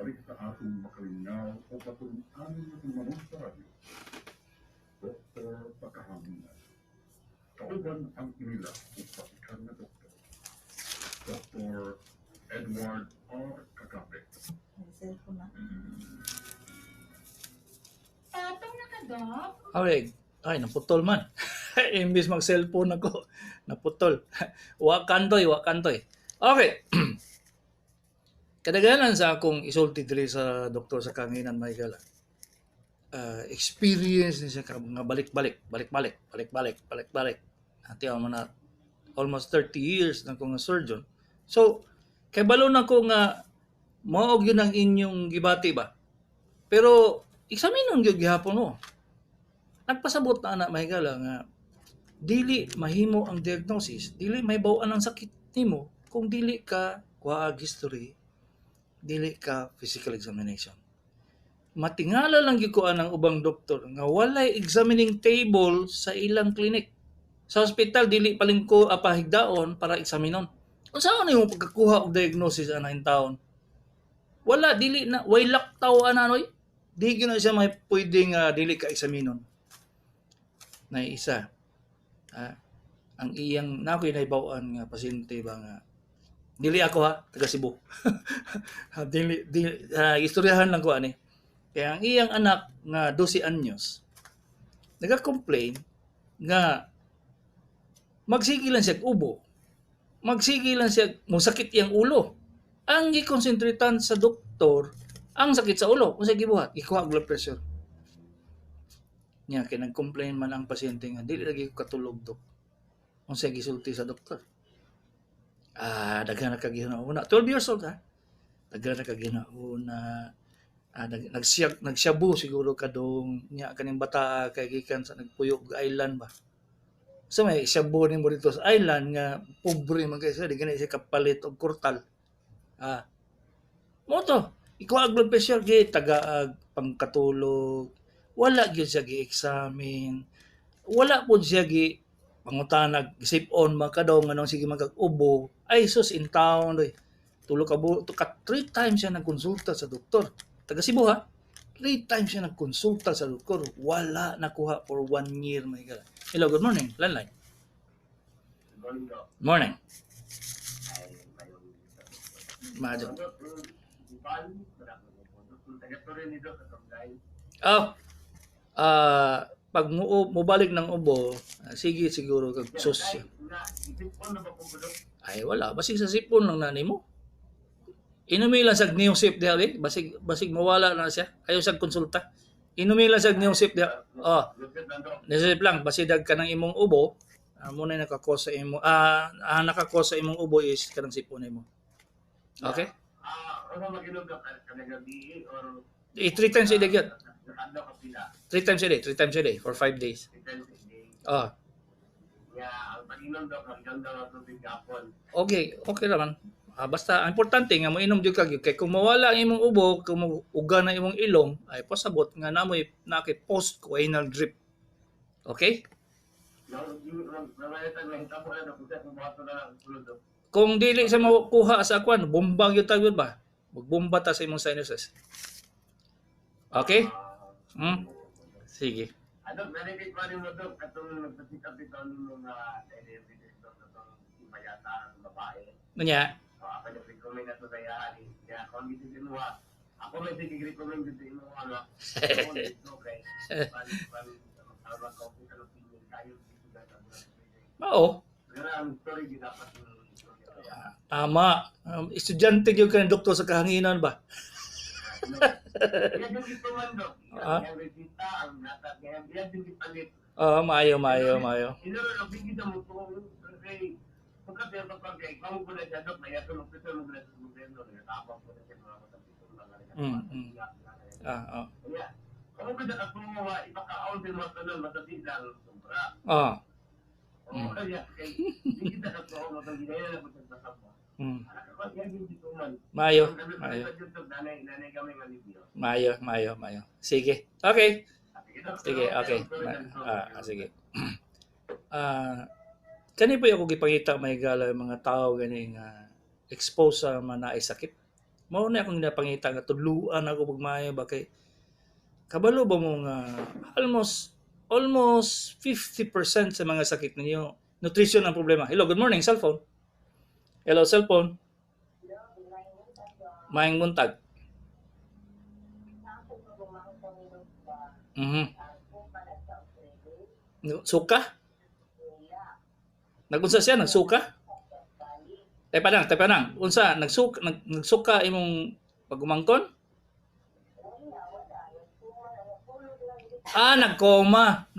balik sa atong makalingaw o patunan ng manong sa radyo. Dr. Pakahanginan. Kauban ang inila o patikan na doktor. Dr. Edward R. Kakape. May cellphone na. Tatong nakadok? Ay, naputol man. Imbis mag-cellphone ako, naputol. Wakantoy. Okay. Kadaganan sa akong isulti diri sa doktor sa Kanginan, Michael. Experience niya ka mga balik-balik. Ati ako na almost 30 years na akong surgeon. So, kay balo na ko nga maog yun ang inyong gibati ba? Pero, eksaminon yung gihapon mo. Nagpasabot na anak mahigala nga dili mahimo ang diagnosis, dili may bawaan ang sakit nimo kung dili ka kuhaag history, dili ka physical examination. Matingala lang gyud ko ang ubang doktor nga walay examining table sa ilang clinic. Sa hospital dili palingko apahigdaon para eksaminon. Unsa ano yung pagkakuha og diagnosis ana in taon? Wala dili na way laktaw ananoy. Di gyud na siya may pwedeng dili ka eksaminon. Na isa ang iyang nakoy naibawaan nga pasyente ba nga dili ako taga Cebu. Istoryahan lang ko ani. Kaya ang iyang anak nga 12 anyos naga-complain nga magsigilan siya ubo. Magsigilan siya mosakit iyang ulo. Ang gikonsentratan sa doktor ang sakit sa ulo. Unsa gibuhat? Ikuha blood pressure. Nya kay nag-complain man ang pasyente nga dili lagi ko katulog dok. Unsa gisulti sa doktor? Daghan na kagihuna. 12 years old Daghan na kagihuna. Nagsyabu siguro kadong nya kaning bata kay gikan sa nagpuyok island ba. So may syabu nimo dito sa island nga pobre man kay siya di gani siya kapalit og kurtal. Mo to, ikuha ang blood pressure gi tagaag pangkatulog. Wala gyud siya gi-examine. Wala po siya gi pangutanag sip on makadaw nganong sige magag-ubo. Ay sus in town doy. Tulo ka 3 times siya nagkonsulta sa doktor. Taga Cebu 3 times siya nagkonsulta sa doktor. Wala nakuha for 1 year my God. Hello, good morning. Landline. Morning. Madam. Pag mubalik ng ubo, sige siguro kag sus. Ay wala, basig sa sipon lang nanay mo. Inumi lang sa Neosip diha basig mawala na siya. Ayaw sa konsulta. Inumi lang sa Neosip diha. Neosip lang basig dag ka ng imong ubo, mo na nakakos sa imo. Nakakos sa imong ubo is kanang sipon nimo. Okay? Ano mag-inom ka kanagabi or 3 times a day gyud. 3 times a day for 5 days. ang pag-inom daw hanggang daw tubig gapon. Okay naman. Basta ang importante nga moinom jud kag kay kung mawala ang imong ubo, kung uga na imong ilong, ay pasabot nga namoy nakay post anal drip. Okay? Kung dili sa makuha sa akwan, bomba gyud tagud ba? Magbomba ta sa imong sinuses. Okay? Sige. Ano, narinig pa rin mo doon katong nagpasikap ito ng mga evidence doon sa imayata ng babae. Nya. Ako yung recommend na ito sa yahan. Kaya kung hindi sinuha, ako may sige-recommend dito yung mga ano. Ako dito, okay. Magkaroon ka kung ano opinion kayo dito na Oo. Pero ang story di dapat Tama. Estudyante gyud ka ng doktor sa kahanginan ba? yan yung ito man doon. Yung resita, ang nata, yan yung ipalit. Maayo. Inuro, nabigit na mo kung pagkatiyang kapagay, kung mo na siya doon, kaya ito magpito mo na sa gobyerno, nagtatapang po na siya mga matapito na kaya, kung kita ka kumuha, ipaka-out din mo ito nun, matapit lang, sobra. Kaya, hindi kita ka kumuha mo itong ginaya na po siya pasapwa. Mayo. Sige. Okay. Sige. Kani po ako gipangita may gala mga tao gani nga expose sa mga naay sakit. Mao na akong napangita nga tudluan ako pagmaayo ba kay kabalo ba mo nga almost 50% sa mga sakit ninyo nutrition ang problema. Hello, good morning, cellphone. Hello, cellphone. Maayong buntag. Suka? Nagunsa siya nagsuka? Tay panang. Unsa nagsuka imong pagumangkon? Nagkoma.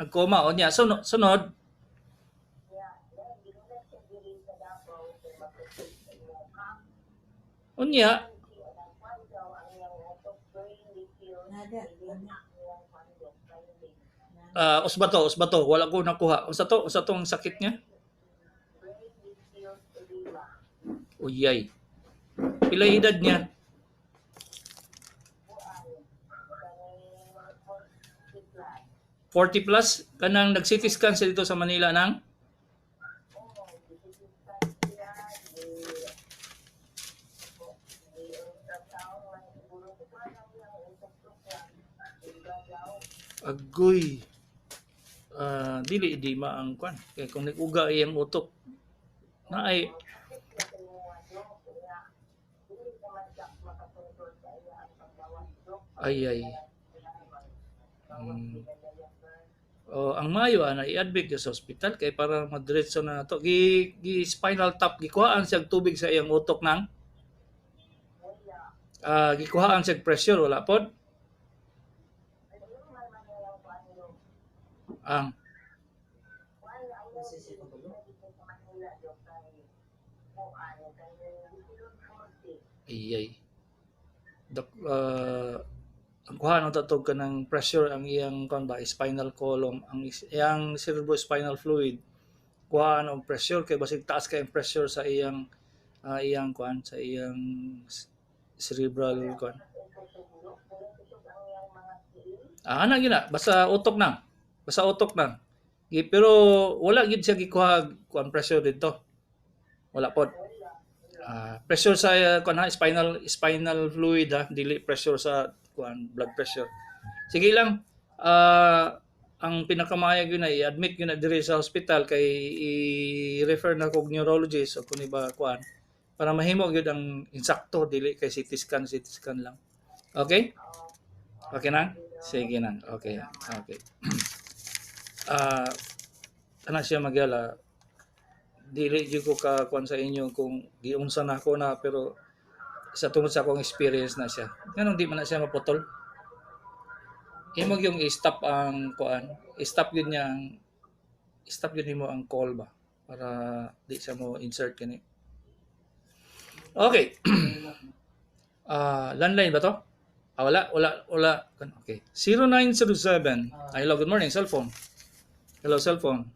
O niya. Sunod. Unya. Usbato. Wala ko nakuha. Unsa tong sakit niya? Uyay. Pila edad niya? 40 plus? Kanang nag-CT scan siya dito sa Manila ng? Agoy. Dili di maang kwan. Kaya kung nag-uga iyang utok, na ay ang mayo na i-admit sa hospital kay para madiretso na to gi spinal tap gikuhaan siya tubig sa iyang utok nang gikuhaan siya pressure wala pod ang ang kuha ng tatog ka ng pressure ang iyang spinal column ang iyang cerebrospinal fluid kuha ng pressure kay basig taas kay ang pressure sa iyang sa iyang cerebral kuan ana gina basta utok nang pero wala gid siya gikuha kuan pressure dito wala pod pressure sa spinal fluid dili pressure sa kuan blood pressure. Sige lang ang pinakamayag yun ay i-admit yun na dire sa hospital kay i-refer na kog neurologist o kung iba kuan para mahimo gyud ang insakto dili kay CT scan lang. Okay? Okay na? Sige na. Okay. Ana siya magyala dili gyud ko ka kuan sa inyo kung giunsa na ako na pero sa tungod sa akong experience na siya. Ganun di man na siya maputol. Imog yung i-stop ang kuan, i-stop yun mo ang call ba para di siya mo insert kani. Okay. Landline ba to? Wala. Okay. 0907. Hello, good morning, cellphone. Hello, cellphone.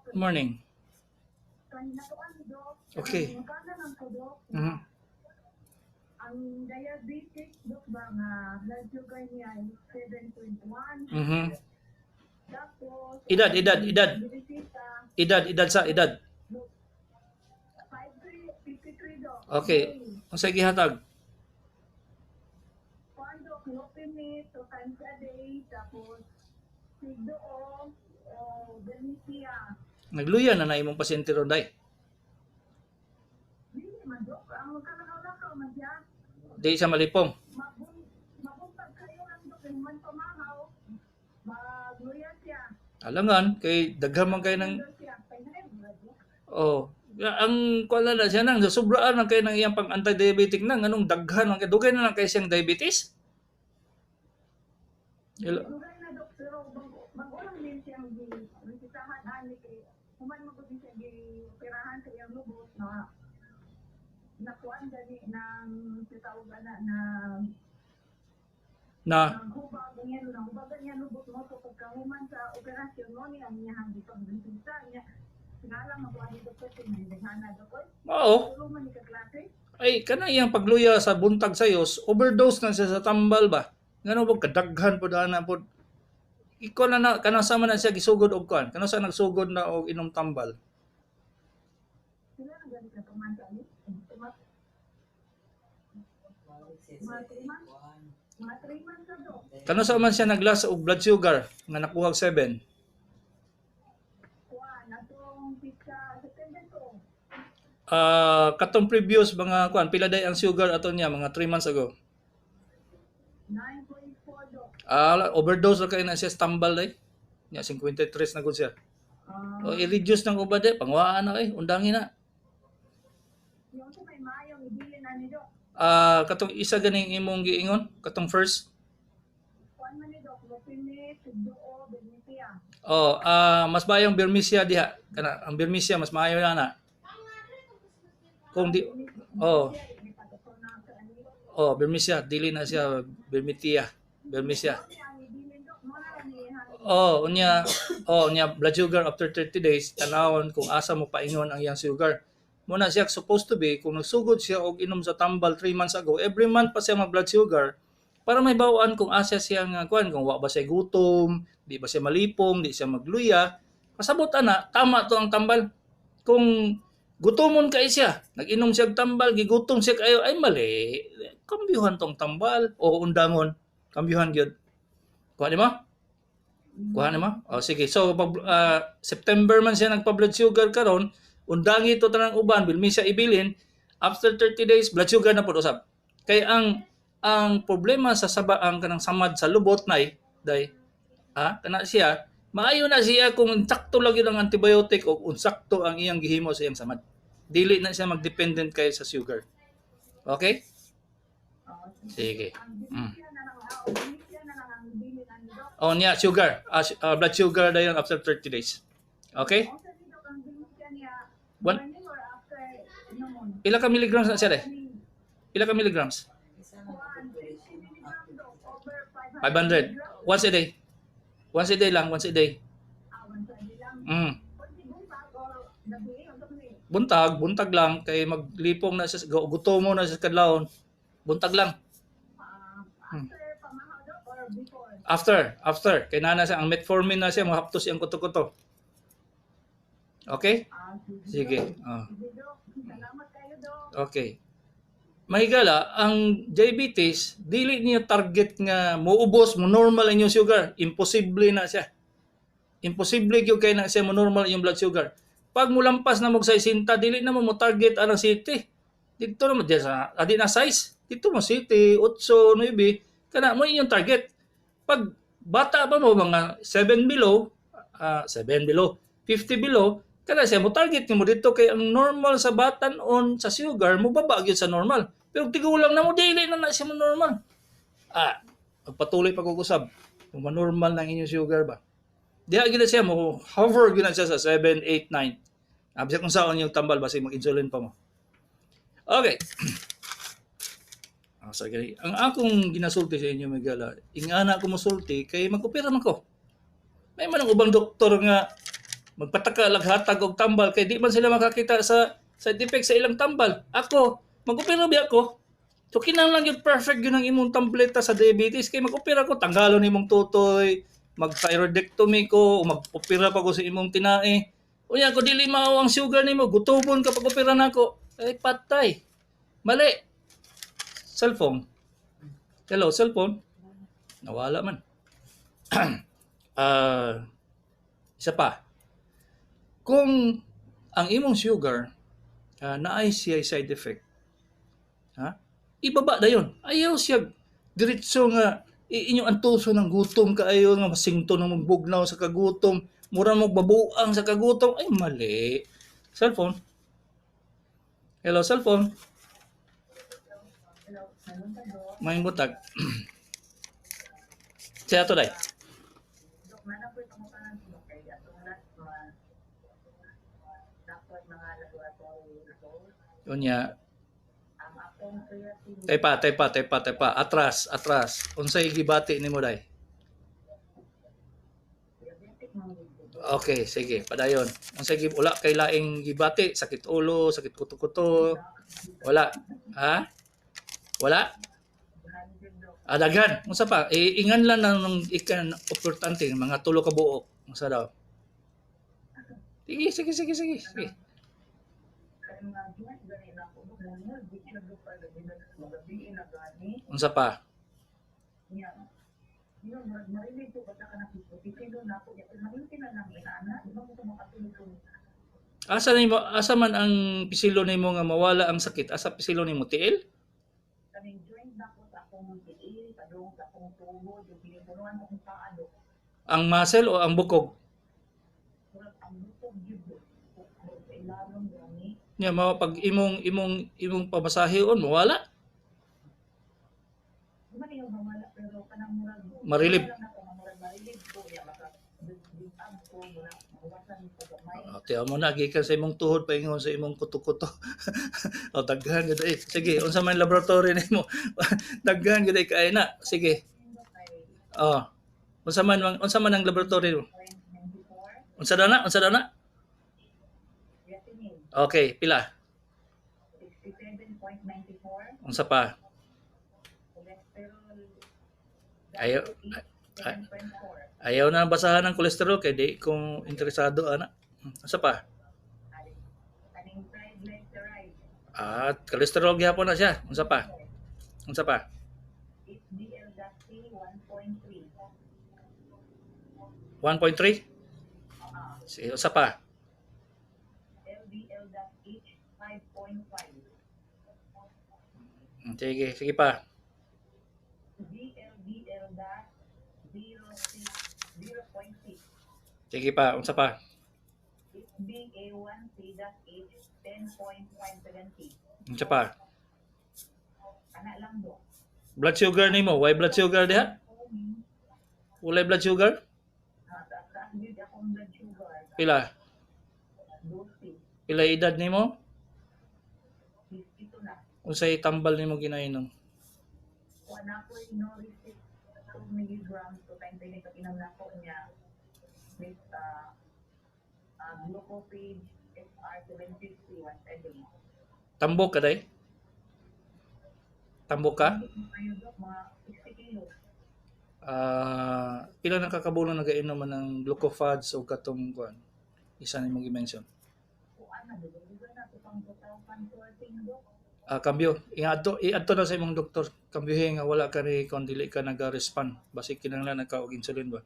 Good morning. Okay. Ang diabetic dok ba nga blood sugar niya ay 7.1. Tapos Edad sa edad. 53 dok. Okay. Unsa gihatag? Quando clopimid 2 times a day tapos sigdo o Benisia. Nagluya na imong pasyente ron day. Dili man dok ang kanakaw man siya. Di sa malipong. Mabuntag kayo ang dok man pamahaw. Magluya siya. Alangan kay daghan man kay ng ang kuala na siya nang sobraan lang kay nang iyang pang anti-diabetic nang anong daghan man kay dugay na lang kay siyang diabetes. Dugay na dok pero mag-ulang din siyang resitahan ani kay human mo din siya gi-operahan sa iyang lubot na nakuan gani ng tawag na hubag niya lubot mo so pagkahuman sa operasyon mo niya ang iyang gipagdisita niya sinala magwa dito sa tinidhana dok. Oo. Tulungan ni ka klase. Ay kana iyang pagluya sa buntag sayos, overdose na siya sa tambal ba. Ngano ba kadaghan pod ana pod. Ikaw na kana sama na siya gisugod og kuan. Kana sa nagsugod na og inom tambal. Sila na ganit na pamanta ni. Mga 3 months na do. Kano sa man siya naglas og blood sugar nga nakuha og 7? Kuan, atong pizza September to. Katong previous mga kuan pila day ang sugar ato niya mga 3 months ago. 9.4 do. Overdose ra kay na siya tambal day. Nya 53 na gud siya. O i-reduce ng ubad day pangwaan na kay undangin na. Yung sa may mayong ibili na ni do. Katong isa ganing imong giingon, katong first. Kuan man ni do, Lopine, Tugdoo, Benipia. Mas bayang Bermisia diha. Kana ang Bermisia mas maayo na. Kung di Bermisia dili na siya Bermitia. Bermisia. Unya blood sugar after 30 days tanawon kung asa mo paingon ang iyang sugar. Muna siya supposed to be kung nagsugod siya og inom sa tambal 3 months ago, every month pa siya mag blood sugar para may bawaan kung asa siya nga kuan kung wa ba siya gutom, di ba siya malipong, di siya magluya. Pasabot ana, tama to ang tambal. Kung gutomon kay siya, nag-inom siya og tambal, gigutom siya kayo, ay mali. Kambyuhan tong tambal o undamon. Kambyuhan gyud. Kuha nimo? Kuha nimo? Sige. So pag September man siya nagpa-blood sugar karon, undangi ito tanang uban, bilmi siya ibilin, after 30 days, blood sugar na po usab. Kaya ang problema sa ang kanang samad sa lubot nay, kana siya, maayo na siya kung insakto lang yun ang antibiotic o unsakto ang iyang gihimo sa iyang samad. Dili na siya mag-dependent kayo sa sugar. Okay? Sige. Niya, sugar. Blood sugar na yun after 30 days. Okay? Pila ka milligrams na siya de? Pila ka milligrams? 500. Once a day. Once a day lang, once a day. Buntag lang kay maglipong na siya, gutom mo na sa kadlawon. Buntag lang. After. Kay nana siya ang metformin na siya, mahaptos siyang kuto-kuto. Okay? Sige. Okay. Mahigala, ang diabetes, dili niya target nga muubos, mo normal ang yung sugar. Imposible na siya. Imposible yung kaya na siya mo normal yung blood sugar. Pag mulampas na mo sa 60, dili na mo target anang city. Dito naman, adi na size. Dito mo city, 8, 9, kana mo yung target. Pag bata pa mo, mga 7 below, 50 below, kana siya mo target mo dito kay ang normal sa batan-on sa sugar mo baba gyud sa normal. Pero tigulang na mo dili na siya mo normal. Pagpatuloy pag-usab kung normal na inyong sugar ba. Diha gyud siya mo hover gyud siya sa 7, 8, 9. Abisa kung saan yung tambal basi mag-insulin pa mo. Okay. Sige. Ang akong ginasulti sa inyo Miguel, ingana ko mosulti kay mag-opera man ko. May man ang ubang doktor nga magpataka laghatag og tambal kay di man sila makakita sa side effect sa ilang tambal. Ako, mag-opera biya ko. So kinahanglan gyud perfect gyud ang imong tableta sa diabetes kay mag-opera ko tanggalon imong tutoy, mag-thyroidectomy ko, o mag-opera pa ko sa imong tinae. Unya ko dili mao ang sugar nimo, gutubon ka pag-opera nako. Ay patay. Mali. Cellphone. Hello, cellphone. Nawala man. Isa pa. Kung ang imong sugar naay siya side effect, ibaba na yun. Ayaw siya diretso nga inyong antuso ng gutom kaayo nga masingto ng magbugnaw sa kagutom, mura mo babuang sa kagutom. Ay mali. Cellphone. Hello, cellphone. May butag. Siya to day. Unya. Tepa. Atras. Unsay gibati nimo day? Okay, sige, padayon. Unsay wala kay laing gibati, sakit ulo, sakit kuto-kuto. Wala. Ha? Wala? Daghan. Unsa pa? Ingan lang ng ikan importante mga 3 ka buok. Unsa daw? Sige. mga joint gani na ko mo na di na do pa gani na magabi na gani Unsa pa? niya. Yun, marinig ko basta ka nakikipilo na ako. Pero marinig na lang, inaana. Di ba mo ito makatulog? Asa man ang pisilo nimo nga mawala ang sakit? Asa pisilo nimo tiil? Kaming joint na ko sa akong tiil, padung sa akong tuhod, yung pinipunuan akong paano. Ang muscle o ang bukog? Murag ang bukog yun. Sa ilalong gani. Nya mao pag imong pamasahon mawala. Di ba niyo mamala, pero kanang murag. Marilib. Marilib ko. Ya, baka big-up ko, mura. Mawasan ko gamay. Tiyo mo na gikan sa imong tuhod paingon sa imong kuto-kuto. O daghan gid ay. Sige, unsa man laboratory nimo? Daghan gid ay kay na. Sige. Oh. Unsa man ang laboratory mo? 94, Unsa dana? Unsa dana? creatinine, Okay, pila? 67.94, Unsa pa? cholesterol, Ayaw 7.4, ayaw na basahan ng kolesterol kay di kung interesado ana. Unsa pa? kaning triglyceride, At kolesterol gyapon na siya. Unsa pa? Unsa pa? HDL-C 1.3, 1.3? Sige, unsa pa? LDL-H 5.5, Sige, sige pa. DLDL-0.6, Sige pa, unsa pa? HbA1c-H 10.570, Unsa pa? ana lang do. Blood sugar nimo, why blood sugar diha? Walay blood sugar? Taas yun akong blood sugar, Pila? 12, Pila edad nimo? 52 na. Unsay tambal nimo ginainom? Kuha na ko no receipt 2 milligrams to time tayo ito pinamnako niya with glucopage SR 750 once a day. Tambok ka day? Tambok ka? Ayun dok, mga 60 kilos. Pila na kakabulong nagainom man ng glucofads o katong kuan? Isa nimo gi-mention. Kuha na, dugo na ito pang 2014 dok. Kambyo. Iadto na sa imong doktor. Kambyohe nga wala ka ri kon dili ka naga-respond. Basi kinahanglan nagka og insulin ba.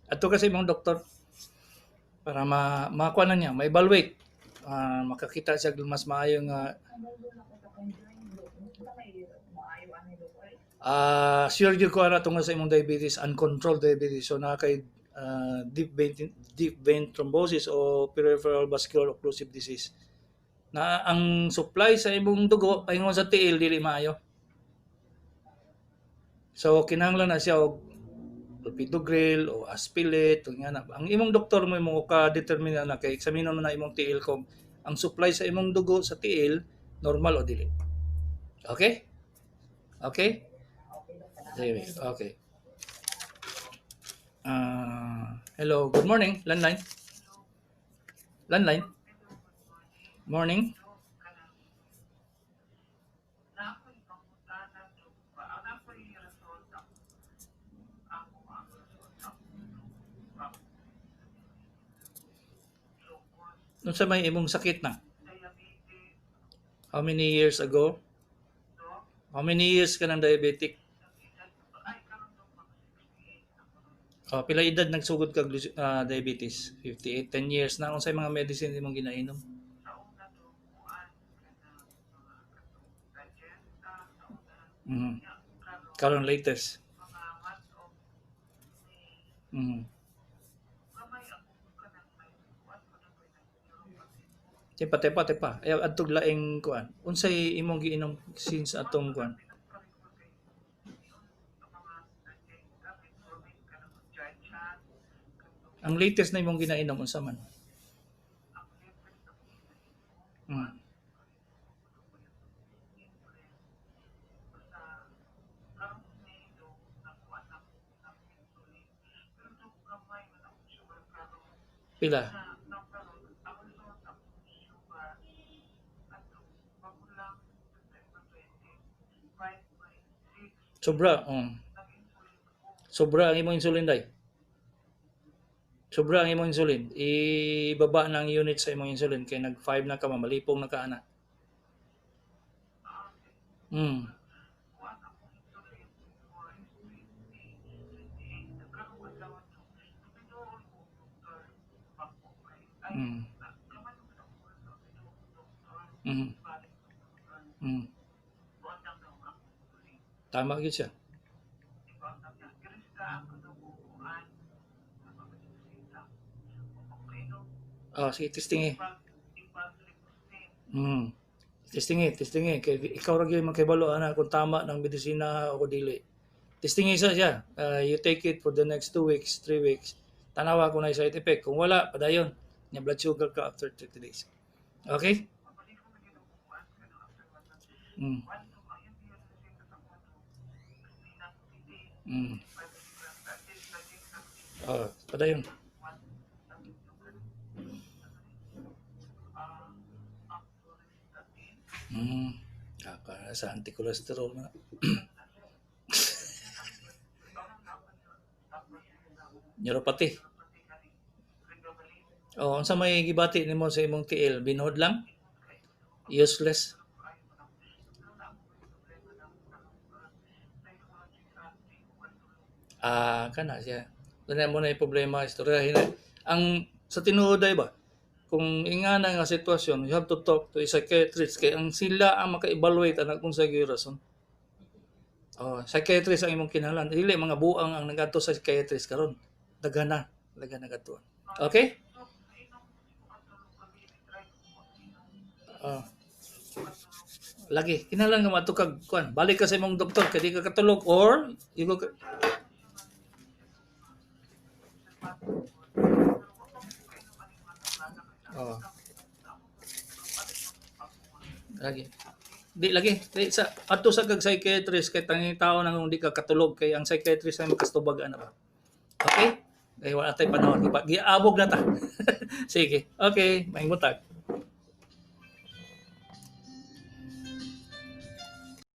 Adto ka sa imong doktor para makuha na niya, ma-evaluate. Makakita siya mas maayo nga Ang dugo na ko sa conjoin dok. Basta may maayo ano dok. sure gyud ko ana tungod sa imong diabetes, uncontrolled diabetes. So na kay deep vein thrombosis o peripheral vascular occlusive disease. Na ang supply sa imong dugo paingon sa tiil dili maayo. So kinahanglan na siya og clopidogrel o aspilate o nga na. Ang imong doktor mo ka-determine na kay eksaminon mo na imong tiil kung ang supply sa imong dugo sa tiil normal o dili. Okay? Okay? Sige, okay. Hello, good morning, landline. Landline. Morning. Nung sa may imong sakit na? How many years ago? How many years ka ng diabetic? Pila edad nagsugod kag diabetes? 58, 10 years na. Unsay mga medicine imong ginainom? Karon latest. Tepa. Ayaw adtog laing kuan. Unsay imong giinom since atong kuan? Ang latest na imong ginainom unsa man? Pila? Sobra. Sobra ang imong insulin day. sobra ang imong insulin, ibaba ng unit sa imong insulin kay nag 5 na ka malipong na ka ana. Mm. Mm. Mm. Mm. Tama gyud siya. Oh, sige testing eh. Mm. Testing eh. Kay ikaw ra gyud makibalo ana kung tama ng medisina o dili. Testing isa siya. You take it for the next 2 weeks, 3 weeks. Tanawa kung na side effect. Kung wala, padayon. Nya blood sugar ka after 30 days. Okay? Mm. Mm. Oh, padayon. Mm. Para sa anti-cholesterol na. Neuropathy. Oh, unsa may gibati nimo sa imong TL? Binhod lang? Useless? Kana siya. Doon mo na yung problema, istoryahin na. Ang sa tinuod ay ba, kung ingana nga sitwasyon, you have to talk to a psychiatrist kay ang sila ang maka-evaluate anak kung sa rason. Oh, psychiatrist ang imong kinahanglan. Dili mga buang ang nagadto sa psychiatrist karon. Daghan nagadto. Okay? Oh. Lagi kinahanglan nga matukag kuan. Balik ka sa imong doktor kay di ka katulog or you go Oh. Lagi. Di sa adto sa kag psychiatrist kay tanging tao nang hindi ka katulog kay ang psychiatrist ay makastubag ana ba. Okay? Kay wala tay panahon. Giabog na ta. Sige. Okay, maayong buntag.